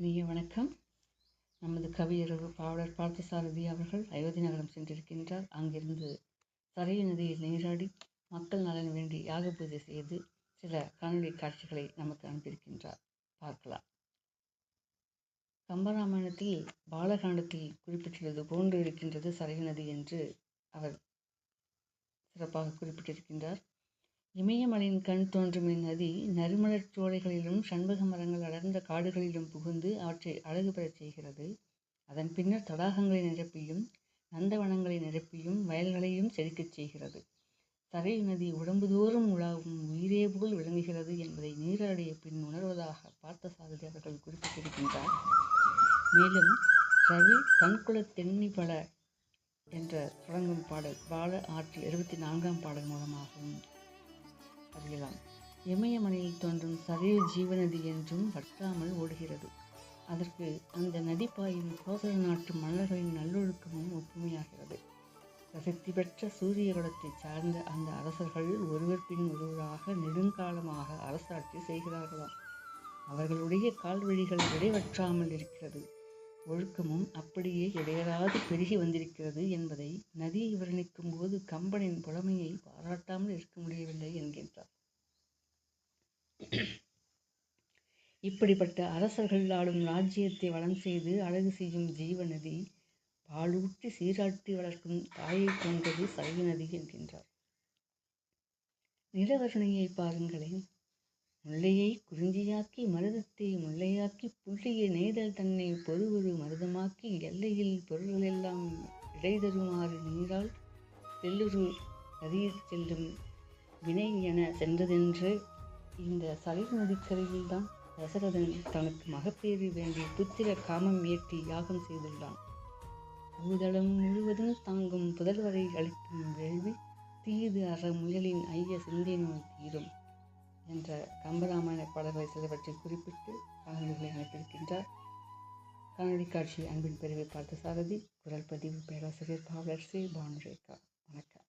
இனிய வணக்கம். நமது கவியரவு பாவலர் பார்த்தசாரதி அவர்கள் அயோத்தி நகரம் சென்றிருக்கின்றார். அங்கிருந்து சரையு நதியில் நீராடி மக்கள் நலன் வேண்டி யாக பூஜை செய்து சில காணொலி காட்சிகளை நமக்கு அனுப்பியிருக்கின்றார். பார்க்கலாம். கம்பராமாயணத்தில் பாலகாண்டத்தில் குறிப்பிட்டுள்ளது போன்று இருக்கின்றது சரையு நதி என்று அவர் சிறப்பாக குறிப்பிட்டிருக்கின்றார். இமயமலையின் கண் தோன்றும் இந்நதி நறுமலர் சோலைகளிலும் சண்பக மரங்கள் அடர்ந்த காடுகளிலும் புகுந்து அவற்றை அழகு பெறச் செய்கிறது. அதன் பின்னர் தடாகங்களை நிரப்பியும் நந்தவனங்களை நிரப்பியும் வயல்களையும் செழிக்கச் செய்கிறது. சரையு நதி உடம்புதோறும் உலாவும் உயிரே போல் விளங்குகிறது என்பதை நீராடிய பின் உணர்வதாக பார்த்தசாரதி அவர்கள் குறிப்பிட்டிருக்கின்றார். மேலும் ரவி கண்குல தென்னி பல என்ற தொடங்கும் பாடல் பால ஆற்றில் 24ஆம் பாடல் மூலமாகவும் அறியலாம். இமயமலையில் தோன்றும் சரையு ஜீவநதி என்றும் வற்றாமல் ஓடுகிறது. அதற்கு அந்த நதி பாயும் கோசல நாட்டு மன்னர்களின் நல்லொழுக்கமும் ஒப்புமையாகிறது. பிரசித்தி பெற்ற சூரிய குலத்தை சார்ந்த அந்த அரசர்கள் ஒருவர் பின் ஒருவராக நெடுங்காலமாக அரசாட்சி செய்கிறார்களாம். அவர்களுடைய கால்வழிகள் இடைவற்றாமல் இருக்கிறது. ஒழுக்கமும் அப்படியே இடையறாது பெருகி வந்திருக்கிறது என்பதை நதியை வர்ணிக்கும் போது கம்பனின் புலமையை பாராட்டாமல் இருக்க முடியவில்லை என்கின்றார். இப்படிப்பட்ட அரசர்கள் ஆளும் ராஜ்யத்தை வளம் செய்து அழகு செய்யும் ஜீவநதி பாலூட்டி சீராட்டி வளர்க்கும் தாயை போன்றது சரையு நதி என்கின்றார். நிலவருணையை பாருங்களேன். முல்லையை குறிஞ்சியாக்கி மருதத்தை முல்லையாக்கி புள்ளிய நெய்தல் தன்னை பொறுவொரு மருதமாக்கி எல்லையில் பொருள்களெல்லாம் இடைதருமாறு நீரால் செல்லுரு நதியில் செல்லும் வினை என சென்றதென்று இந்த சரையு நதிக்கரையில்தான் தசரதன் தனக்கு மகப்பேறு வேண்டி புத்திர காமம் ஏற்றி யாகம் செய்துள்ளான். பூதளம் முழுவதும் தாங்கும் புதல்வரை அளிக்கும் வேள்வி தீது அற முயலின் ஐய சிந்தை நோய் தீரும் என்ற கம்பராமாயண பாடல்களை சிலவற்றை குறிப்பிட்டு காணொலிகளை அனுப்பியிருக்கின்றார். காணொலி காட்சி அன்பின் பிரிவை பார்த்த சாரதி. குரல் பதிவு பேராசிரியர் பாவலர் சி. பானுரேகா. வணக்கம்.